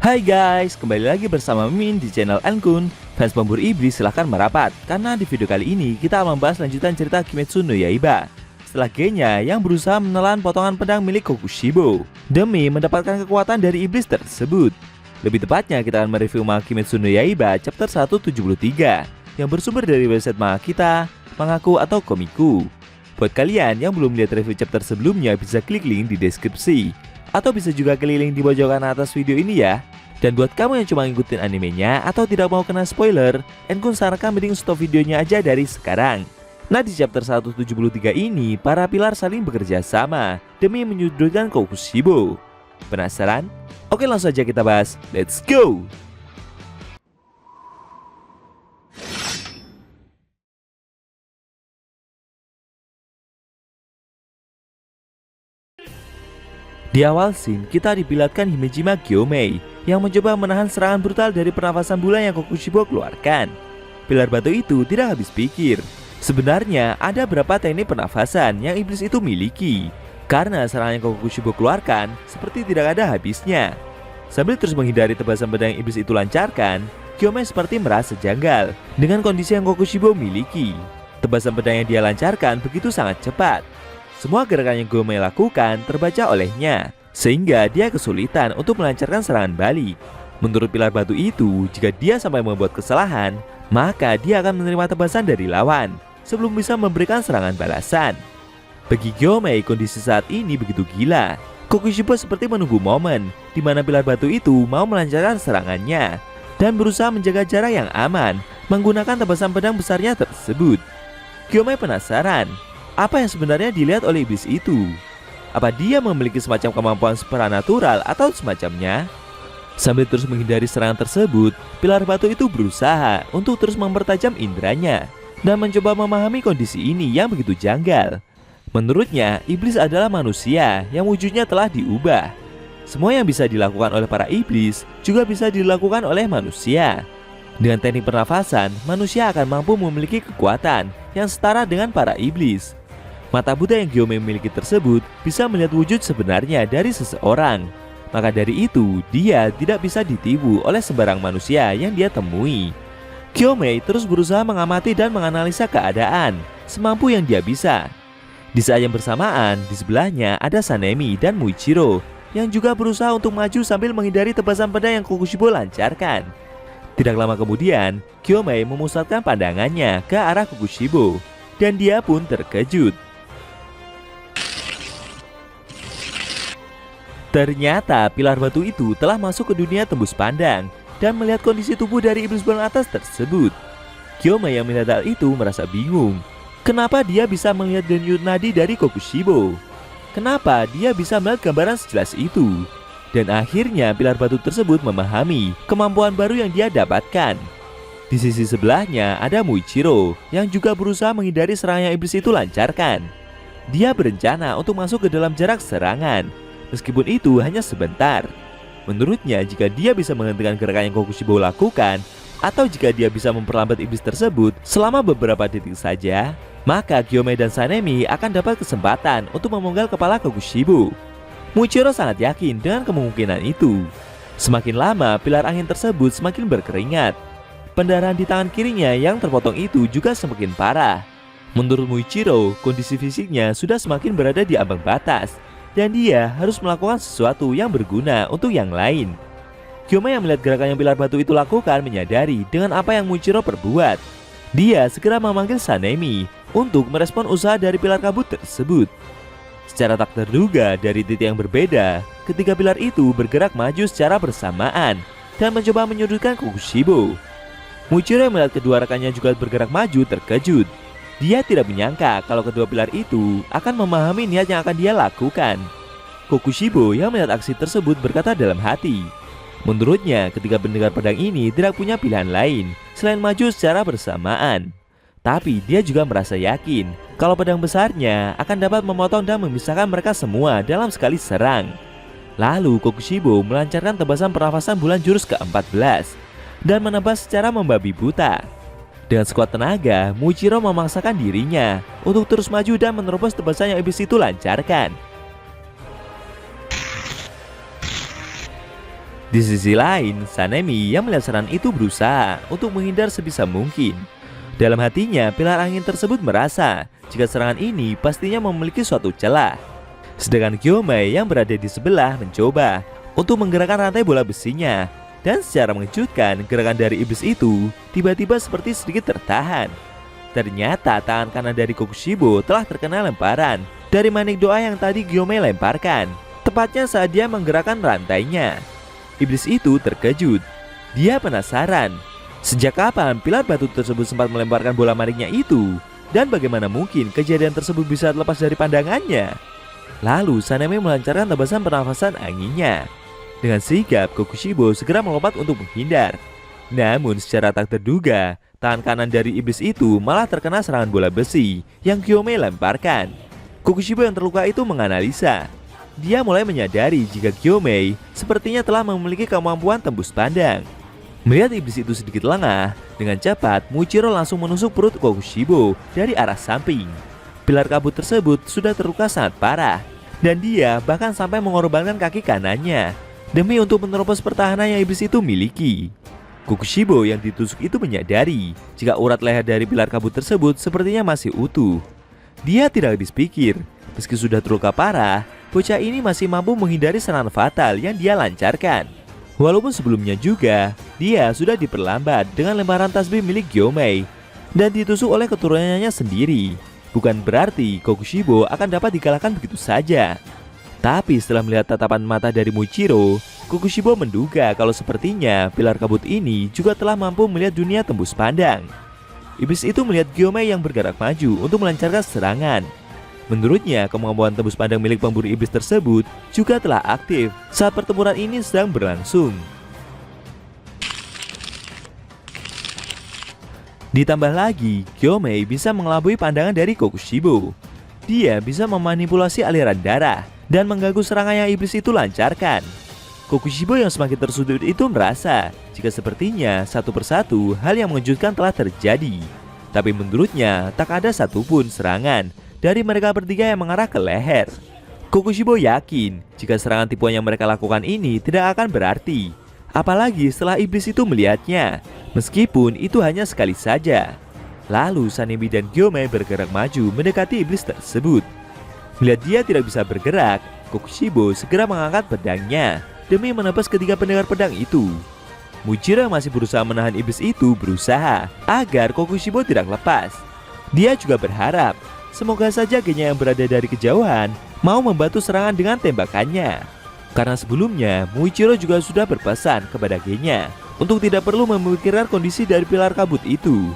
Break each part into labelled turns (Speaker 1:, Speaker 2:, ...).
Speaker 1: Hai guys, kembali lagi bersama Mimin di channel Ankun. Fans pemburu iblis silahkan merapat, karena di video kali ini kita akan membahas lanjutan cerita Kimetsu no Yaiba setelah Genya yang berusaha menelan potongan pedang milik Kokushibo demi mendapatkan kekuatan dari iblis tersebut. Lebih tepatnya kita akan mereview manga Kimetsu no Yaiba chapter 173 yang bersumber dari website manga kita, Mangaku atau Komiku. Buat kalian yang belum lihat review chapter sebelumnya bisa klik link di deskripsi, atau bisa juga klik link di pojokan atas video ini ya. Dan buat kamu yang cuma ngikutin animenya atau tidak mau kena spoiler, Enkun sarankan mending stop videonya aja dari sekarang. Nah, di chapter 173 ini, para pilar saling bekerja sama demi menyudutkan Kokushibo. Penasaran? Oke, langsung aja kita bahas. Let's go! Di awal scene, kita diperlihatkan Himejima Gyomei yang mencoba menahan serangan brutal dari pernafasan bulan yang Kokushibo keluarkan. Pilar batu itu tidak habis pikir. Sebenarnya ada berapa teknik pernafasan yang iblis itu miliki, karena serangan yang Kokushibo keluarkan seperti tidak ada habisnya. Sambil terus menghindari tebasan pedang yang iblis itu lancarkan, Gyomei seperti merasa janggal dengan kondisi yang Kokushibo miliki. Tebasan pedang yang dia lancarkan begitu sangat cepat. Semua gerakan yang Gyomei lakukan terbaca olehnya, sehingga dia kesulitan untuk melancarkan serangan balik. Menurut pilar batu itu, jika dia sampai membuat kesalahan, maka dia akan menerima tebasan dari lawan sebelum bisa memberikan serangan balasan. Bagi Gyomei, kondisi saat ini begitu gila. Kokushibo seperti menunggu momen di mana pilar batu itu mau melancarkan serangannya dan berusaha menjaga jarak yang aman menggunakan tebasan pedang besarnya tersebut. Gyomei penasaran, apa yang sebenarnya dilihat oleh iblis itu? Apa dia memiliki semacam kemampuan supranatural atau semacamnya? Sambil terus menghindari serangan tersebut, pilar batu itu berusaha untuk terus mempertajam inderanya dan mencoba memahami kondisi ini yang begitu janggal. Menurutnya, iblis adalah manusia yang wujudnya telah diubah. Semua yang bisa dilakukan oleh para iblis juga bisa dilakukan oleh manusia. Dengan teknik pernafasan, manusia akan mampu memiliki kekuatan yang setara dengan para iblis. Mata buta yang Gyomei miliki tersebut bisa melihat wujud sebenarnya dari seseorang. Maka dari itu, dia tidak bisa ditipu oleh sembarang manusia yang dia temui. Gyomei terus berusaha mengamati dan menganalisa keadaan semampu yang dia bisa. Di saat yang bersamaan, di sebelahnya ada Sanemi dan Muichiro yang juga berusaha untuk maju sambil menghindari tebasan pedang yang Kokushibo lancarkan. Tidak lama kemudian, Gyomei memusatkan pandangannya ke arah Kokushibo dan dia pun terkejut. Ternyata pilar batu itu telah masuk ke dunia tembus pandang dan melihat kondisi tubuh dari iblis bulan atas tersebut. Gyomei yang melihat hal itu merasa bingung. Kenapa dia bisa melihat denyut nadi dari Kokushibo? Kenapa dia bisa melihat gambaran sejelas itu? Dan akhirnya pilar batu tersebut memahami kemampuan baru yang dia dapatkan. Di sisi sebelahnya ada Muichiro yang juga berusaha menghindari serangan yang iblis itu lancarkan. Dia berencana untuk masuk ke dalam jarak serangan, meskipun itu hanya sebentar. Menurutnya, jika dia bisa menghentikan gerakan yang Kokushibo lakukan, atau jika dia bisa memperlambat iblis tersebut selama beberapa detik saja, maka Gyomei dan Sanemi akan dapat kesempatan untuk memenggal kepala Kokushibo. Muichiro sangat yakin dengan kemungkinan itu. Semakin lama, pilar angin tersebut semakin berkeringat. Pendarahan di tangan kirinya yang terpotong itu juga semakin parah. Menurut Muichiro, kondisi fisiknya sudah semakin berada di ambang batas, dan dia harus melakukan sesuatu yang berguna untuk yang lain. Gyomei yang melihat gerakan yang pilar batu itu lakukan menyadari dengan apa yang Muichiro perbuat. Dia segera memanggil Sanemi untuk merespon usaha dari pilar kabut tersebut. Secara tak terduga dari titik yang berbeda, ketiga pilar itu bergerak maju secara bersamaan dan mencoba menyudutkan Kokushibo. Muichiro yang melihat kedua rekannya juga bergerak maju terkejut. Dia tidak menyangka kalau kedua pilar itu akan memahami niat yang akan dia lakukan. Kokushibo yang melihat aksi tersebut berkata dalam hati, menurutnya ketiga pendengar pedang ini tidak punya pilihan lain selain maju secara bersamaan. Tapi dia juga merasa yakin kalau pedang besarnya akan dapat memotong dan memisahkan mereka semua dalam sekali serang. Lalu Kokushibo melancarkan tebasan pernafasan bulan jurus ke-14 dan menebas secara membabi buta. Dengan sekuat tenaga, Muichiro memaksakan dirinya untuk terus maju dan menerobos tebasan yang iblis itu lancarkan. Di sisi lain, Sanemi yang melihat serangan itu berusaha untuk menghindar sebisa mungkin. Dalam hatinya, pilar angin tersebut merasa jika serangan ini pastinya memiliki suatu celah. Sedangkan Gyomai yang berada di sebelah mencoba untuk menggerakkan rantai bola besinya. Dan secara mengejutkan, gerakan dari iblis itu tiba-tiba seperti sedikit tertahan. Ternyata tangan kanan dari Kokushibo telah terkena lemparan dari manik doa yang tadi Gyomai lemparkan, tepatnya saat dia menggerakkan rantainya. Iblis itu terkejut. Dia penasaran, sejak kapan pilar batu tersebut sempat melemparkan bola maniknya itu, dan bagaimana mungkin kejadian tersebut bisa lepas dari pandangannya. Lalu Sanemi melancarkan tebasan pernafasan anginnya. Dengan sigap, Kokushibo segera melompat untuk menghindar. Namun secara tak terduga, tangan kanan dari iblis itu malah terkena serangan bola besi yang Gyomai lemparkan. Kokushibo yang terluka itu menganalisa. Dia mulai menyadari jika Gyomai sepertinya telah memiliki kemampuan tembus pandang. Melihat iblis itu sedikit lengah, dengan cepat Muichiro langsung menusuk perut Kokushibo dari arah samping. Pilar kabut tersebut sudah terluka sangat parah, dan dia bahkan sampai mengorbankan kaki kanannya demi untuk menerobos pertahanan yang iblis itu miliki. Kokushibo yang ditusuk itu menyadari jika urat leher dari pilar kabut tersebut sepertinya masih utuh. Dia tidak habis pikir, meski sudah terluka parah, bocah ini masih mampu menghindari serangan fatal yang dia lancarkan. Walaupun sebelumnya juga, dia sudah diperlambat dengan lemparan tasbih milik Gyomai dan ditusuk oleh keturunannya sendiri. Bukan berarti Kokushibo akan dapat dikalahkan begitu saja. Tapi setelah melihat tatapan mata dari Muichiro, Kokushibo menduga kalau sepertinya pilar kabut ini juga telah mampu melihat dunia tembus pandang. Iblis itu melihat Gyomai yang bergerak maju untuk melancarkan serangan. Menurutnya, kemampuan tembus pandang milik pemburu iblis tersebut juga telah aktif saat pertempuran ini sedang berlangsung. Ditambah lagi, Gyomai bisa mengelabui pandangan dari Kokushibo. Dia bisa memanipulasi aliran darah dan mengganggu serangan yang iblis itu lancarkan. Kokushibo yang semakin tersudut itu merasa jika sepertinya satu persatu hal yang mengejutkan telah terjadi. Tapi menurutnya tak ada satupun serangan dari mereka bertiga yang mengarah ke leher. Kokushibo yakin jika serangan tipuan yang mereka lakukan ini tidak akan berarti, apalagi setelah iblis itu melihatnya, meskipun itu hanya sekali saja. Lalu Sanemi dan Gyomai bergerak maju mendekati iblis tersebut. Melihat dia tidak bisa bergerak, Kokushibo segera mengangkat pedangnya demi menebas ketiga pendekar pedang itu. Muichiro masih berusaha menahan iblis itu berusaha agar Kokushibo tidak lepas. Dia juga berharap semoga saja Genya yang berada dari kejauhan mau membantu serangan dengan tembakannya. Karena sebelumnya Muichiro juga sudah berpesan kepada Genya untuk tidak perlu memikirkan kondisi dari pilar kabut itu.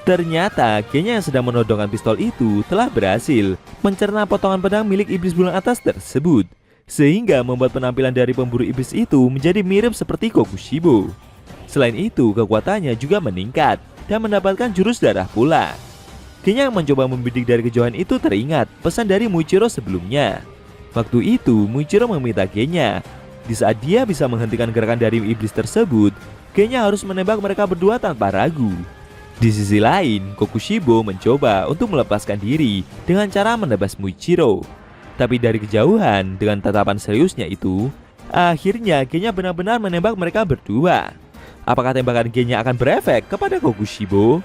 Speaker 1: Ternyata Genya yang sedang menodongkan pistol itu telah berhasil mencerna potongan pedang milik iblis bulan atas tersebut, sehingga membuat penampilan dari pemburu iblis itu menjadi mirip seperti Kokushibo. Selain itu, kekuatannya juga meningkat dan mendapatkan jurus darah pula. Genya yang mencoba membidik dari kejauhan itu teringat pesan dari Muichiro sebelumnya. Waktu itu Muichiro meminta Genya, di saat dia bisa menghentikan gerakan dari iblis tersebut, Genya harus menembak mereka berdua tanpa ragu. Di sisi lain, Kokushibo mencoba untuk melepaskan diri dengan cara menebas Muichiro. Tapi dari kejauhan, dengan tatapan seriusnya itu, akhirnya Genya benar-benar menembak mereka berdua. Apakah tembakan Genya akan berefek kepada Kokushibo?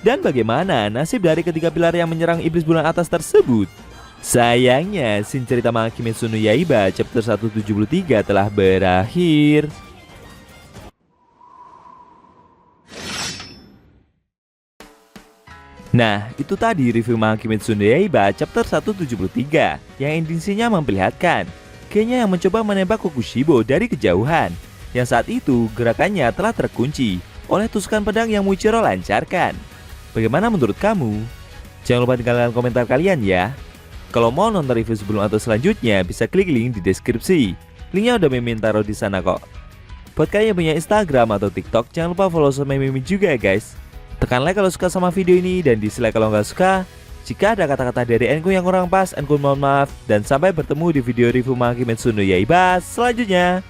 Speaker 1: Dan bagaimana nasib dari ketiga pilar yang menyerang iblis bulan atas tersebut? Sayangnya, scene cerita manga Kimetsu no Yaiba chapter 173 telah berakhir. Nah, itu tadi review manga Kimetsu no Yaiba chapter 173 yang intinya memperlihatkan Genya yang mencoba menembak Kokushibo dari kejauhan, yang saat itu gerakannya telah terkunci oleh tusukan pedang yang Muichiro lancarkan. Bagaimana menurut kamu? Jangan lupa tinggalkan komentar kalian ya. Kalau mau nonton review sebelum atau selanjutnya, bisa klik link di deskripsi. Linknya udah Mimin taruh di sana kok. Buat kalian yang punya Instagram atau TikTok, jangan lupa follow sama Mimin juga ya guys. Tekan like kalau suka sama video ini dan dislike kalau nggak suka. Jika ada kata-kata dari Enku yang kurang pas, Enku mohon maaf. Dan sampai bertemu di video review manga Kimetsu no Yaiba selanjutnya.